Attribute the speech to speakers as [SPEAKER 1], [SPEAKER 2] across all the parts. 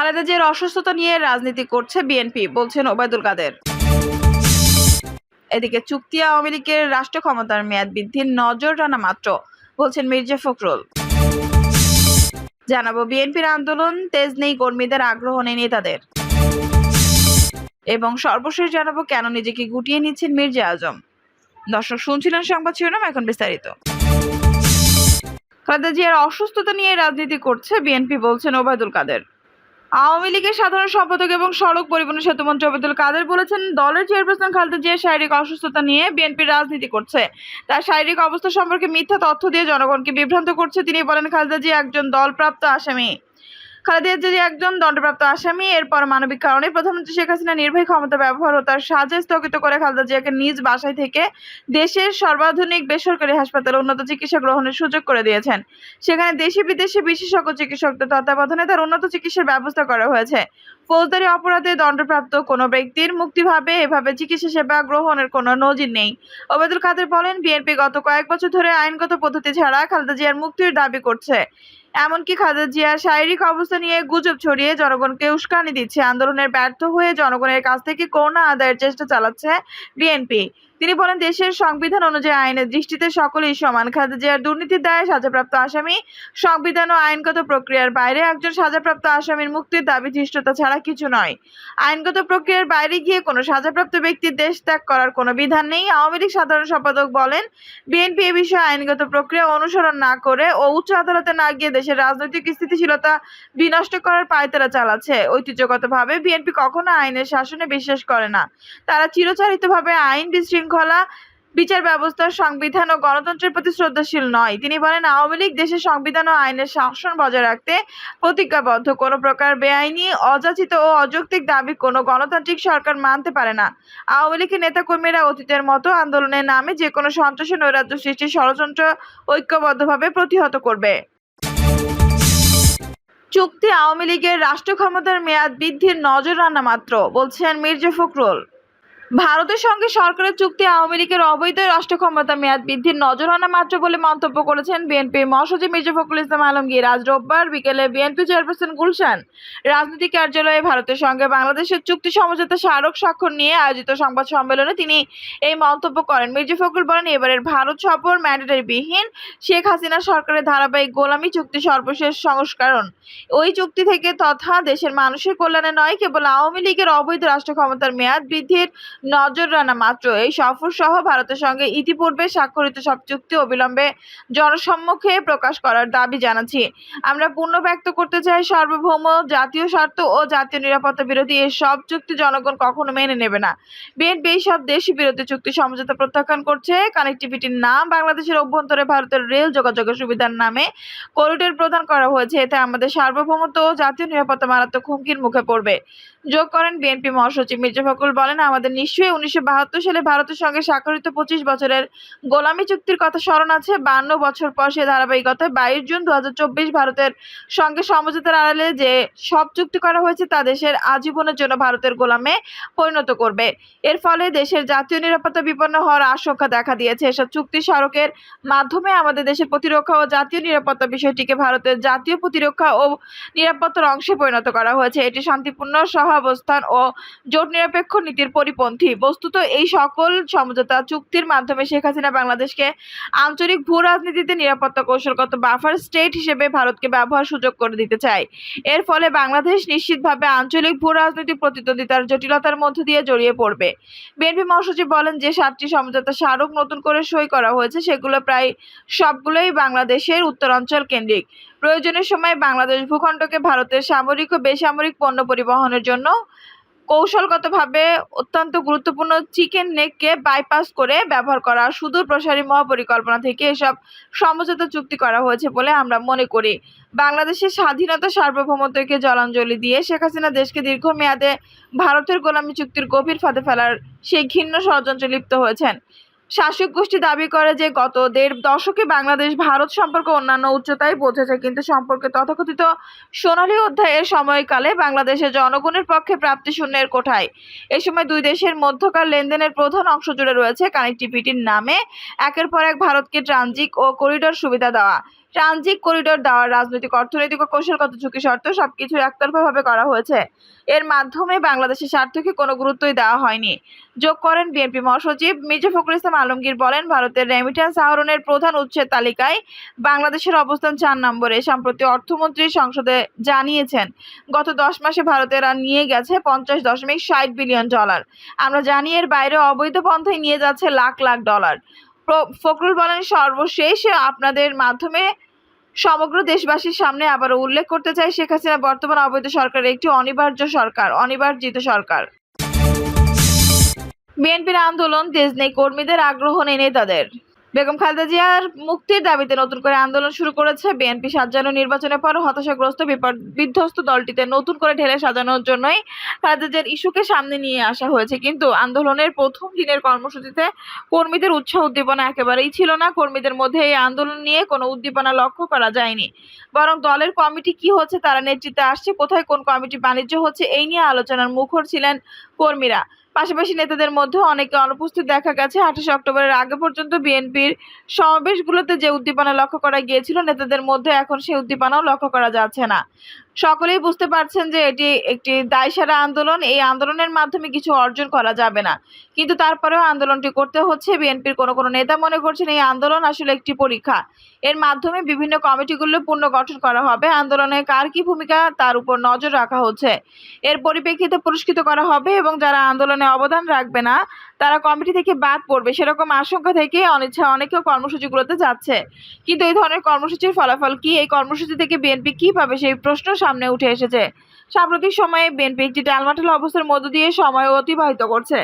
[SPEAKER 1] খালেদা জিয়ার অসুস্থতা নিয়ে রাজনীতি করছে বিএনপি, বলছেন ওবায়দুল কাদের। এদিকে চুক্তি আওয়ামী লীগের রাষ্ট্র ক্ষমতার মেয়াদ বৃদ্ধির নজরদানা মাত্র, বলছেন মির্জা ফখরুল। জানাবো বিএনপির আন্দোলন তেজ নেই, কর্মীদের আগ্রহ নেই নেতাদের। এবং সর্বশেষ জানাবো কেন নিজেকে গুটিয়ে নিচ্ছেন মির্জা আজম। দর্শক শুনছিলেন সংবাদ শিরোনাম, এখন বিস্তারিত। খালেদা জিয়ার অসুস্থতা নিয়ে রাজনীতি করছে বিএনপি, বলছেন ওবায়দুল কাদের। আওয়ামী লীগের সাধারণ সম্পাদক এবং সড়ক পরিবহন সেতুমন্ত্রী ওবায়দুল কাদের বলেছেন, দলের চেয়ারপারসন খালেদা জিয়ার শারীরিক অসুস্থতা নিয়ে বিএনপি রাজনীতি করছে। তার শারীরিক অবস্থা সম্পর্কে মিথ্যা তথ্য দিয়ে জনগণকে বিভ্রান্ত করছে। তিনি বলেন, খালেদা জিয়া একজন দলপ্রাপ্ত আসামি। খালেদা জিয়া একজন দণ্ডপ্রাপ্ত আসামি। এরপর মানবিক কারণে প্রধানমন্ত্রী শেখ হাসিনা নির্বাহী ক্ষমতা ব্যবহার ও তার সাজা স্থগিত করে খালেদা জিয়াকে নিজ বাসায় থেকে দেশের সর্বাধুনিক বেসরকারি হাসপাতালে উন্নত চিকিৎসা গ্রহণের সুযোগ করে দিয়েছেন। সেখানে দেশি বিদেশি বিশেষজ্ঞ চিকিৎসকদের তত্ত্বাবধানে তার উন্নত চিকিৎসার ব্যবস্থা করা হয়েছে। ফৌজদারি অপরাধে দণ্ডপ্রাপ্ত কোনো ব্যক্তির মুক্তিভাবে এভাবে চিকিৎসা সেবা গ্রহণের কোনো নজির নেই। ওবায়দুল কাদের বলেন, বিএনপি গত কয়েক বছর ধরে আইনগত পদ্ধতি ছাড়া খালেদা জিয়ার মুক্তির দাবি করছে। এমনকি খালেদা জিয়ার শারীরিক অবস্থা নিয়ে গুজব ছড়িয়ে জনগণকে উস্কানি দিচ্ছে। আন্দোলনের ব্যর্থ হয়ে জনগণের কাছ থেকে করোনা আদায়ের চেষ্টা চালাচ্ছে বিএনপি। তিনি বলেন, দেশের সংবিধান অনুযায়ী আইনের দৃষ্টিতে সকলেই সমান। খালেদা জিয়ার দুর্নীতির দায়ে সাজাপ্রাপ্ত আসামি। সংবিধান ও আইনগত প্রক্রিয়ার বাইরে একজন সাজাপ্রাপ্ত আসামির মুক্তির দাবি ধৃষ্টতা ছাড়া কিছু নয়। আইনগত প্রক্রিয়ার বাইরে গিয়ে কোনো সাজাপ্রাপ্ত ব্যক্তির দেশ ত্যাগ করার কোনো বিধান নেই। আওয়ামী লীগ সাধারণ সম্পাদক বলেন, বিএনপি এ বিষয়ে আইনগত প্রক্রিয়া অনুসরণ না করে ও উচ্চ আদালতে না গিয়ে দেশের রাজনৈতিক স্থিতিশীলতা বিনষ্ট করার পায়তারা চালাচ্ছে। ঐতিহ্যগতভাবে বিএনপি কখনো আইনের শাসনে বিশ্বাস করে না। তারা চিরচারিতভাবে আইন, বিশৃঙ্খলা, বিচার ব্যবস্থা, সংবিধান ও গণতন্ত্রের প্রতি শ্রদ্ধাশীল নয়। তিনি বলেন, আওয়ামী লীগ দেশের সংবিধান ও আইনের শাসন বজায় রাখতে প্রতিজ্ঞাবদ্ধ। কোনো প্রকার বেআইনি, অযাচিত ও অযৌক্তিক দাবি কোনো গণতান্ত্রিক সরকার মানতে পারে না। আওয়ামী লীগের নেতাকর্মীরা অতীতের মতো আন্দোলনের নামে যে কোনো সন্ত্রাসী নৈরাজ্য সৃষ্টির ষড়যন্ত্র ঐক্যবদ্ধভাবে প্রতিহত করবে। চুক্তি আওয়ামী লীগের রাষ্ট্র ক্ষমতার মেয়াদ বৃদ্ধির নজরদানা মাত্র, বলছেন মির্জা ফখরুল। ভারতের সঙ্গে সরকারের চুক্তি আওয়ামী লীগের অবৈধ রাষ্ট্র ক্ষমতা মেয়াদ বৃদ্ধির নজরানা মাত্র বলে মন্তব্য করেছেন বিএনপির মহাসচিব মির্জা ফখরুল ইসলাম আলমগীর। আজ রোববার বিকেলে বিএনপি চেয়ারপারসন গুলশান রাজনৈতিক কার্যালয়ে ভারতের সঙ্গে বাংলাদেশের চুক্তি সমঝোতা স্মারক স্বাক্ষর নিয়ে আয়োজিত সংবাদ সম্মেলনে তিনি এই মন্তব্য করেন। মির্জা ফখরুল বলেন, এবারের ভারত সফর ম্যান্ডেটরি বিহীন। শেখ হাসিনা সরকারের ধারাবাহিক গোলামি চুক্তি সর্বশেষ সংস্করণ। ওই চুক্তি থেকে তথা দেশের মানুষের কল্যাণে নয়, কেবল আওয়ামী লীগের অবৈধ রাষ্ট্র ক্ষমতার মেয়াদ বৃদ্ধির নজরদানা মাত্র। এই সফর সহ ভারতের সঙ্গে ইতিপূর্বে স্বাক্ষরিত সব চুক্তি অবিলম্বে জনসম্মুখে প্রকাশ করার দাবি জানাচ্ছি। আমরা পুনঃ ব্যক্ত করতে চাই, সার্বভৌম, জাতীয় স্বার্থ ও জাতীয় নিরাপত্তা বিরোধী এই সব চুক্তি জনগণ কখনো মেনে নেবে না। বিএনপি এই সব দেশ বিরোধী চুক্তি সমঝোতা প্রত্যাখ্যান করছে। কানেক্টিভিটির নাম বাংলাদেশের অভ্যন্তরে ভারতের রেল যোগাযোগের সুবিধার নামে করিডোর প্রদান করা হয়েছে। এতে আমাদের সার্বভৌমত্ব ও জাতীয় নিরাপত্তা মারাত্মক হুমকির মুখে পড়বে, যোগ করেন বিএনপি মহাসচিব। মির্জা ফখরুল বলেন, আমাদের নিশ্চয়ই 1972 সালে ভারতের সঙ্গে স্বাক্ষরিত 25 বছরের গোলামি চুক্তির কথা স্মরণ আছে। 52 বছর পর সে ধারাবাহিকতায় 22 জুন 2024 ভারতের সঙ্গে সমঝোতার আড়ালে যে সব চুক্তি করা হয়েছে তা দেশের আজীবনের জন্য ভারতের গোলামে পরিণত করবে। এর ফলে দেশের জাতীয় নিরাপত্তা বিপন্ন হওয়ার আশঙ্কা দেখা দিয়েছে। এসব চুক্তি স্মারকের মাধ্যমে আমাদের দেশের প্রতিরক্ষা ও জাতীয় নিরাপত্তা বিষয়টিকে ভারতের জাতীয় প্রতিরক্ষা ও নিরাপত্তার অংশে পরিণত করা হয়েছে। এটি শান্তিপূর্ণ সহাবস্থান ও জোট নিরপেক্ষ নীতির পরিপন্থী। বস্তুত এই সকল সমঝোতা চুক্তির মাধ্যমে শেখ হাসিনা বাংলাদেশকে আঞ্চলিক ভূ রাজনীতিতে নিরাপত্তা কৌশলগত বাফার স্টেট হিসেবে ভারতকে ব্যবহার সুযোগ করে দিতে চায়। এর ফলে বাংলাদেশ নিশ্চিতভাবে আঞ্চলিক ভূ রাজনৈতিক প্রতিদ্বন্দ্বিতার জটিলতার মধ্য দিয়ে জড়িয়ে পড়বে। বিএনপি মহাসচিব বলেন, যে 7টি সমঝোতা স্মারক নতুন করে সই করা হয়েছে সেগুলো প্রায় সবগুলোই বাংলাদেশের উত্তরাঞ্চল কেন্দ্রিক। প্রয়োজনের সময় বাংলাদেশ ভূখণ্ডকে ভারতের সামরিক ও বেসামরিক পণ্য পরিবহনের জন্য কৌশলগতভাবে অত্যন্ত গুরুত্বপূর্ণ চিকেন নেককে বাইপাস করে ব্যবহার করা সুদূর প্রসারী মহাপরিকল্পনা থেকে এসব সমঝোতা চুক্তি করা হয়েছে বলে আমরা মনে করি। বাংলাদেশের স্বাধীনতা সার্বভৌমত্বকে জলাঞ্জলি দিয়ে শেখ হাসিনা দেশকে দীর্ঘমেয়াদে ভারতের গোলামী চুক্তির গভীর ফাঁদে ফেলার সেই ঘৃণ্য ষড়যন্ত্রে লিপ্ত হয়েছেন। শাসক গোষ্ঠী দাবি করে যে গত 1.5 দশকে বাংলাদেশ ভারত সম্পর্ক অন্যান্য উচ্চতায় পৌঁছেছে, কিন্তু সম্পর্কে তথাকথিত সোনালী অধ্যায়ের সময়কালে বাংলাদেশের জনগণের পক্ষে প্রাপ্তি শূন্যের কোঠায়। এ সময় দুই দেশের মধ্যকার লেনদেনের প্রধান অংশ জুড়ে রয়েছে কানেক্টিভিটির নামে একের পর এক ভারতকে ট্রানজিট ও করিডোর সুবিধা দেওয়া। ট্রানজিট করিডোর দেওয়ার রাজনৈতিক, অর্থনৈতিক ও কৌশলগত ঝুঁকি শর্ত সবকিছু একতরফাভাবে করা হয়েছে। এর মাধ্যমে বাংলাদেশের স্বার্থকে কোনো গুরুত্বই দেওয়া হয়নি, যোগ করেন বিএনপি মহাসচিব মির্জা ফখরুল ইসলাম আলমগীর। বলেন, ভারতের রেমিট্যান্স আহরণের প্রধান উৎসের তালিকায় বাংলাদেশের অবস্থান 4 নম্বরে। সম্প্রতি অর্থমন্ত্রী সংসদে জানিয়েছেন, গত 10 মাসে ভারতেরা নিয়ে গেছে $50.60 বিলিয়ন। আমরা জানি এর বাইরে অবৈধ পন্থায় নিয়ে যাচ্ছে লাখ লাখ ডলার। ফখরুল বলেন, সর্বশেষ আপনাদের মাধ্যমে সমগ্র দেশবাসীর সামনে আবারও উল্লেখ করতে চাই, শেখ হাসিনা বর্তমান অবৈধ সরকারের একটি অনিবার্জিত সরকার। বিএনপির আন্দোলন, তেজ নেই কর্মীদের, আগ্রহ নেই নেতাদের। বেগম খালেদা জিয়ার মুক্তির দাবিতে নতুন করে আন্দোলন শুরু করেছে বিএনপি। সাজানো নির্বাচনের পর হতাশাগ্রস্ত বিধ্বস্ত দলটিতে নতুন করে ঢেলে সাজানোর জন্যই খালেদা জিয়ার ইস্যুকে সামনে নিয়ে আসা হয়েছে। কিন্তু আন্দোলনের প্রথম দিনের কর্মসূচিতে কর্মীদের উৎসাহ উদ্দীপনা একেবারেই ছিল না। কর্মীদের মধ্যে এই আন্দোলন নিয়ে কোনো উদ্দীপনা লক্ষ্য করা যায়নি, বরং দলের কমিটি কি হচ্ছে, তারা নেতৃত্বে আসছে, কোথায় কোন কমিটি বাণিজ্য হচ্ছে, এই নিয়ে আলোচনার মুখর ছিলেন কর্মীরা। পাশাপাশি নেতাদের মধ্যে অনেকে অনুপস্থিত দেখা গেছে। 28 অক্টোবরের আগে পর্যন্ত বিএনপির সমাবেশগুলোতে যে উদ্দীপনা লক্ষ্য করা গিয়েছিল, নেতাদের মধ্যে এখন সেই উদ্দীপনাও লক্ষ্য করা যাচ্ছে না। সকলেই বুঝতে পারছেন যে এটি একটি দায়সারা আন্দোলন, এই আন্দোলনের মাধ্যমে কিছু অর্জন করা যাবে না। কিন্তু তারপরেও আন্দোলনটি করতে হচ্ছে। বিএনপির কোনো কোনো নেতা মনে করছেন এই আন্দোলন আসলে একটি পরীক্ষা, এর মাধ্যমে বিভিন্ন কমিটিগুলো পুনর্গঠন করা হবে, আন্দোলনে কার কি ভূমিকা তার উপর নজর রাখা হচ্ছে, এর পরিপ্রেক্ষিতে পুরস্কৃত করা হবে এবং যারা আন্দোলনে অবদান রাখবে না তারা কমিটি থেকে বাদ পড়বে, সেরকম আশঙ্কা থেকে অনিচ্ছা অনেকেও কর্মসূচিগুলোতে যাচ্ছে। কিন্তু এই ধরনের কর্মসূচির ফলাফল কি, এই কর্মসূচি থেকে বিএনপি কি পাবে, সেই প্রশ্ন সামনে উঠে এসেছে। সাম্প্রতিক সময়ে বিএনপি একটি টালমাটাল অবস্থার মধ্য দিয়ে সময় অতিবাহিত করছে।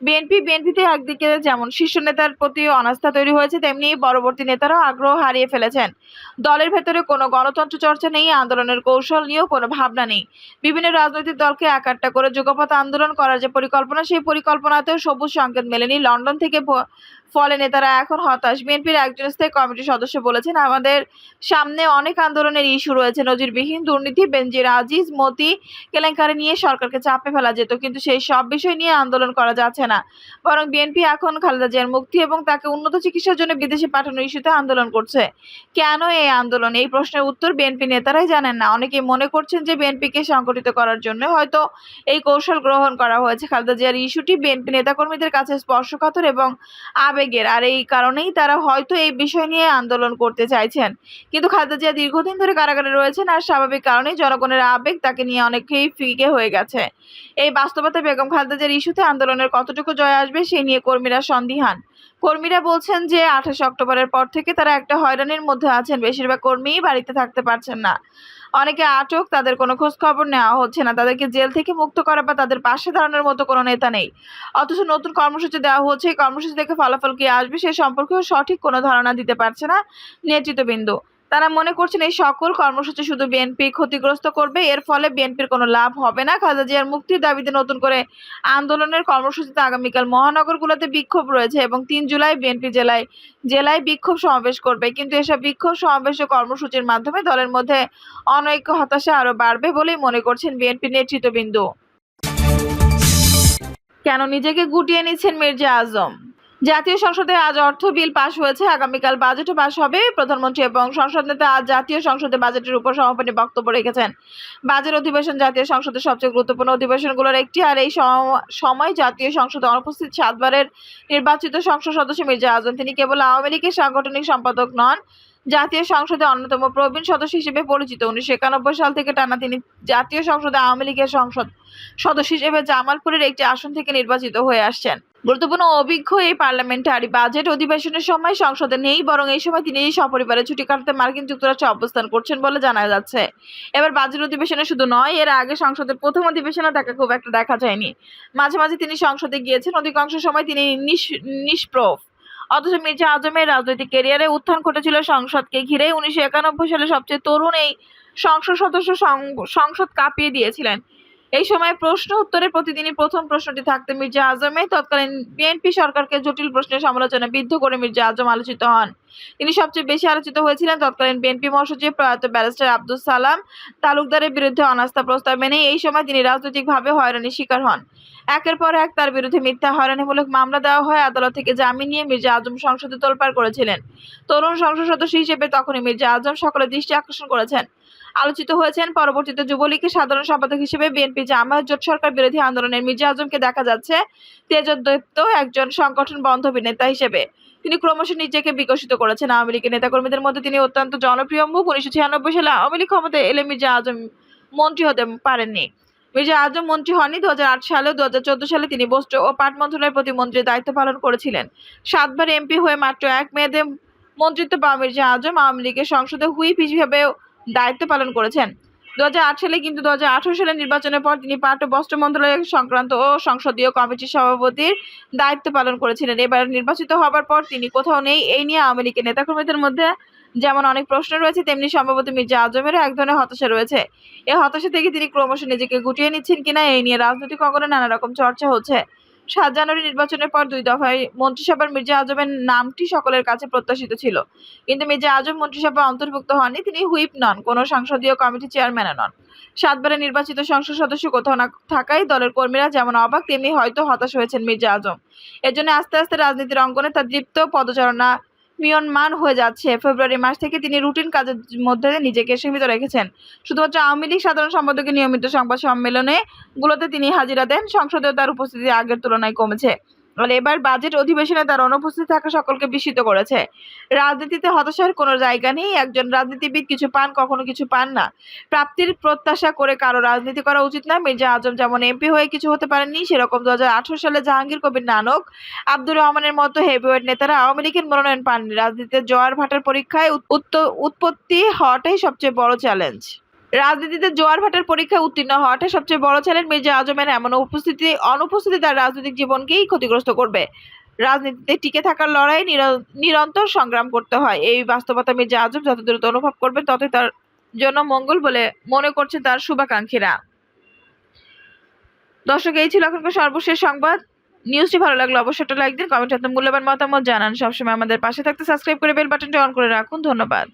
[SPEAKER 1] বিএনপিতে একদিকে যেমন শীর্ষ নেতার প্রতি অনাস্থা তৈরি হয়েছে, তেমনি পরবর্তী নেতারাও আগ্রহ হারিয়ে ফেলেছেন। দলের ভেতরে কোনো গণতন্ত্র চর্চা নেই, আন্দোলনের কৌশল নিয়েও কোনো ভাবনা নেই। বিভিন্ন রাজনৈতিক দলকে একাট্টা করে যুগপৎ আন্দোলন করার যে পরিকল্পনা, সেই পরিকল্পনাতেও সবুজ সংকেত মেলেনি লন্ডন থেকে। ফলে নেতারা এখন হতাশ। বিএনপির একজন স্থায়ী কমিটির সদস্য বলেছেন, আমাদের সামনে অনেক আন্দোলনের ইস্যু রয়েছে। নজিরবিহীন দুর্নীতি, বেনজির আজিজ মতি কেলেঙ্কারি নিয়ে সরকারকে চাপে ফেলা যেত, কিন্তু সেই সব বিষয় নিয়ে আন্দোলন করা যাচ্ছে না। বরং বিএনপি এখন খালেদা জিয়ার মুক্তি এবং তাকে উন্নত চিকিৎসার জন্য বিদেশে পাঠানোর ইস্যুতে আন্দোলন করছে। কেন এই আন্দোলন, এই প্রশ্নের উত্তর বিএনপি নেতারাই জানেন না। অনেকেই মনে করছেন যে বিএনপিকে সংগঠিত করার জন্য হয়তো এই কৌশল গ্রহণ করা হয়েছে। খালেদা জিয়ার ইস্যুটি বিএনপি নেতাকর্মীদের কাছে স্পর্শকাতর এবং আবেগের, আর এই কারণেই তারা হয়তো এই বিষয় নিয়ে আন্দোলন করতে চাইছেন। কিন্তু খালেদা জিয়া দীর্ঘদিন ধরে কারাগারে রয়েছেন, আর স্বাভাবিক কারণেই জনগণের আবেগ তাকে নিয়ে অনেকেই ফিকে হয়ে গেছে। এই বাস্তবতা বেগম খালেদা জিয়ার ইস্যুতে আন্দোলনের কতটুকু জয় আসবে সেই নিয়ে কর্মীরা সন্দিহান। কর্মীরা বলছেন যে 28 অক্টোবরের পর থেকে তারা একটা হয়রানির মধ্যে আছেন। বেশিরভাগ কর্মীই বাড়িতে থাকতে পারছেন না, অনেকে আটক, তাদের কোনো খোঁজ খবর নেওয়া হচ্ছে না, তাদেরকে জেল থেকে মুক্ত করা বা তাদের পাশে দাঁড়ানোর মতো কোনো নেতা নেই। অথচ নতুন কর্মসূচি দেওয়া হচ্ছে, এই কর্মসূচি থেকে ফলাফল কি আসবে সে সম্পর্কেও সঠিক কোনো ধারণা দিতে পারছে না নেতৃত্ববৃন্দ। তারা মনে করছেন এই সকল কর্মসূচি শুধু বিএনপি ক্ষতিগ্রস্ত করবে, এর ফলে বিএনপির কোনো লাভ হবে না। খালেদা জিয়ার মুক্তির দাবিতে নতুন করে আন্দোলনের কর্মসূচিতে আগামীকাল মহানগরগুলোতে বিক্ষোভ রয়েছে এবং 3 জুলাই বিএনপি জেলায় বিক্ষোভ সমাবেশ করবে। কিন্তু এসব বিক্ষোভ সমাবেশ ও কর্মসূচির মাধ্যমে দলের মধ্যে অনৈক্য, হতাশা আরও বাড়বে বলেই মনে করছেন বিএনপি নেতৃত্ববৃন্দ। কেন নিজেকে গুটিয়ে নিচ্ছেন মির্জা আজম? জাতীয় সংসদে আজ অর্থ বিল পাশ হয়েছে, আগামীকাল বাজেটও পাশ হবে। প্রধানমন্ত্রী এবং সংসদ নেতা আজ জাতীয় সংসদে বাজেটের উপর সমাপনী বক্তব্য রেখেছেন। বাজেট অধিবেশন জাতীয় সংসদের সবচেয়ে গুরুত্বপূর্ণ অধিবেশনগুলোর একটি, আর এই সময় জাতীয় সংসদে অনুপস্থিত 7 বারের নির্বাচিত সংসদ সদস্য মির্জা আজম। তিনি কেবল আওয়ামী লীগের সাংগঠনিক সম্পাদক নন, জাতীয় সংসদে অন্যতম প্রবীণ সদস্য হিসেবে পরিচিত। 1991 সাল থেকে টানা তিনি জাতীয় সংসদে আওয়ামী লীগের সংসদ সদস্য হিসেবে জামালপুরের একটি আসন থেকে নির্বাচিত হয়ে আসছেন। গুরুত্বপূর্ণ অভিজ্ঞ এই পার্লামেন্টারি বাজেট অধিবেশনের সময় সংসদে নেই, বরং এই সময় তিনি সপরিবারে ছুটি কাটাতে মার্কিন যুক্তরাষ্ট্রে অবস্থান করছেন বলে জানা যাচ্ছে। এবার বাজেট অধিবেশনে শুধু নয়, এর আগে সংসদের প্রথম অধিবেশনে তাকে খুব একটা দেখা যায়নি। মাঝে মাঝে তিনি সংসদে গিয়েছেন, অধিকাংশ সময় তিনি নিষ্প্রভ। অথচ মির্জা আজমের রাজনৈতিক ক্যারিয়ারে উত্থান ঘটেছিল সংসদকে ঘিরে। 1991 সালে সবচেয়ে তরুণ এই সংসদ সদস্য সংসদ কাঁপিয়ে দিয়েছিলেন। এই সময় প্রশ্ন উত্তরে প্রতিদিনই প্রথম প্রশ্নটি থাকতে মির্জা আজমে তৎকালীন বিএনপি সরকারকে জটিল প্রশ্নের সমালোচনায় বিদ্ধ করে মির্জা আজম আলোচিত হন। তিনি সবচেয়ে বেশি আলোচিত হয়েছিলেন তৎকালীন বিএনপি মহাসচিব প্রয়াত ব্যারিস্টার আব্দুস সালাম তালুকদারের বিরুদ্ধে অনাস্থা প্রস্তাব মেনে এই সময় তিনি রাজনৈতিকভাবে হয়রানির শিকার হন। একের পর এক তার বিরুদ্ধে মিথ্যা হয়রানিমূলক মামলা দেওয়া হয়। আদালত থেকে জামিন নিয়ে মির্জা আজম সংসদে তোলপাড় করেছিলেন। তরুণ সংসদ সদস্য হিসেবে তখনই মির্জা আজম সকলের দৃষ্টি আকর্ষণ করেছেন, আলোচিত হয়েছেন। পরবর্তীতে যুবলীগের সাধারণ সম্পাদক হিসেবে বিএনপি জামায়াত জোট সরকার বিরোধী আন্দোলনের মির্জা আজমকে দেখা যাচ্ছে তেজোদ্দীপ্ত একজন সংগঠন বন্ধবী নেতা হিসেবে। তিনি ক্রমশ নিজেকে বিকশিত করেছেন। আওয়ামী লীগের নেতাকর্মীদের মধ্যে তিনি অত্যন্ত জনপ্রিয় মুখ। 1996 সালে আওয়ামী লীগ ক্ষমতায় এলে মির্জা আজম মন্ত্রী হতে পারেননি। মির্জা আজম মন্ত্রী হননি 2008 সালে। 2014 সালে তিনি বস্ত্র ও পাট মন্ত্রণালয়ের প্রতিমন্ত্রীর দায়িত্ব পালন করেছিলেন। 7 বার এমপি হয়ে মাত্র 1 মেয়াদে মন্ত্রিত্ব পাওয়া মির্জা আজম আওয়ামী লীগের সংসদে হুইপ হিসেবে দায়িত্ব পালন করেছেন 2008 সালে। কিন্তু 2018 সালের নির্বাচনের পর তিনি পাট ও বস্ত্র মন্ত্রণালয় সংক্রান্ত ও সংসদীয় কমিটির সভাপতির দায়িত্ব পালন করেছিলেন। এবার নির্বাচিত হবার পর তিনি কোথাও নেই। এই নিয়ে আওয়ামী লীগের নেতাকর্মীদের মধ্যে যেমন অনেক প্রশ্ন রয়েছে, তেমনি সম্ভবত মির্জা আজমেরও এক ধরনের হতাশা রয়েছে। এই হতাশা থেকে তিনি ক্রমশ নিজেকে গুটিয়ে নিচ্ছেন কিনা এই নিয়ে রাজনৈতিক অঙ্গনে নানা রকম চর্চা হচ্ছে। 7 জানুয়ারি নির্বাচনের পর 2 দফায় মন্ত্রিসভার মির্জা আজমের নামটি সকলের কাছে প্রত্যাশিত ছিল, কিন্তু মির্জা আজম মন্ত্রিসভায় অন্তর্ভুক্ত হননি। তিনি হুইপ নন, কোনো সংসদীয় কমিটির চেয়ারম্যানও নন। 7 বারের নির্বাচিত সংসদ সদস্য কোথাও না থাকায় দলের কর্মীরা যেমন অবাক তেমনি হয়তো হতাশ হয়েছেন মির্জা আজম। এজন্য আস্তে আস্তে রাজনীতির অঙ্গনে তার দীপ্ত পদচারণা ম্রিয়মাণ হয়ে যাচ্ছে। ফেব্রুয়ারি মাস থেকে তিনি রুটিন কাজের মধ্যে নিজেকে সীমিত রেখেছেন। শুধুমাত্র আওয়ামী লীগ সাধারণ সম্পাদকের নিয়মিত সংবাদ সম্মেলনে গুলোতে তিনি হাজিরা দেন। সংসদেও তার উপস্থিতি আগের তুলনায় কমেছে। আর এবার বাজেট অধিবেশনে তার অনুপস্থিতি থাকা সকলকে বিস্মিত করেছে। রাজনীতিতে হতাশার কোনো জায়গা নেই। একজন রাজনীতিবিদ কিছু পান, কখনো কিছু পান না। প্রাপ্তির প্রত্যাশা করে কারো রাজনীতি করা উচিত না। মির্জা আজম যেমন এমপি হয়ে কিছু হতে পারেননি, সেরকম 2018 সালে জাহাঙ্গীর কবির নানক, আব্দুর রহমানের মতো হেভিওয়েট নেতারা আওয়ামী লীগের মনোনয়ন পাননি। রাজনীতিতে জোয়ার ভাটার পরীক্ষায় উৎপত্তি হওয়াটাই সবচেয়ে বড় চ্যালেঞ্জ। রাজনীতিতে জোয়ার ভাটার পরীক্ষায় উত্তীর্ণ হওয়াটা সবচেয়ে বড় চ্যালেঞ্জ। মির্জা আজমের এমন অনুপস্থিতি তার রাজনৈতিক জীবনকেই ক্ষতিগ্রস্ত করবে। রাজনীতিতে টিকে থাকার লড়াই নিরন্তর সংগ্রাম করতে হয়। এই বাস্তবতা মির্জা আজম যত দ্রুত অনুভব করবেন ততই তার জন্য মঙ্গল বলে মনে করছেন তার শুভাকাঙ্ক্ষীরা। দর্শক, এই ছিল এখনকার সর্বশেষ সংবাদ। নিউজটি ভালো লাগলে অবশ্যই একটা লাইক দিন, কমেন্টে আপনার মূল্যবান মতামত জানান। সবসময় আমাদের পাশে থাকতে সাবস্ক্রাইব করে বেল বাটনটি অন করে রাখুন। ধন্যবাদ।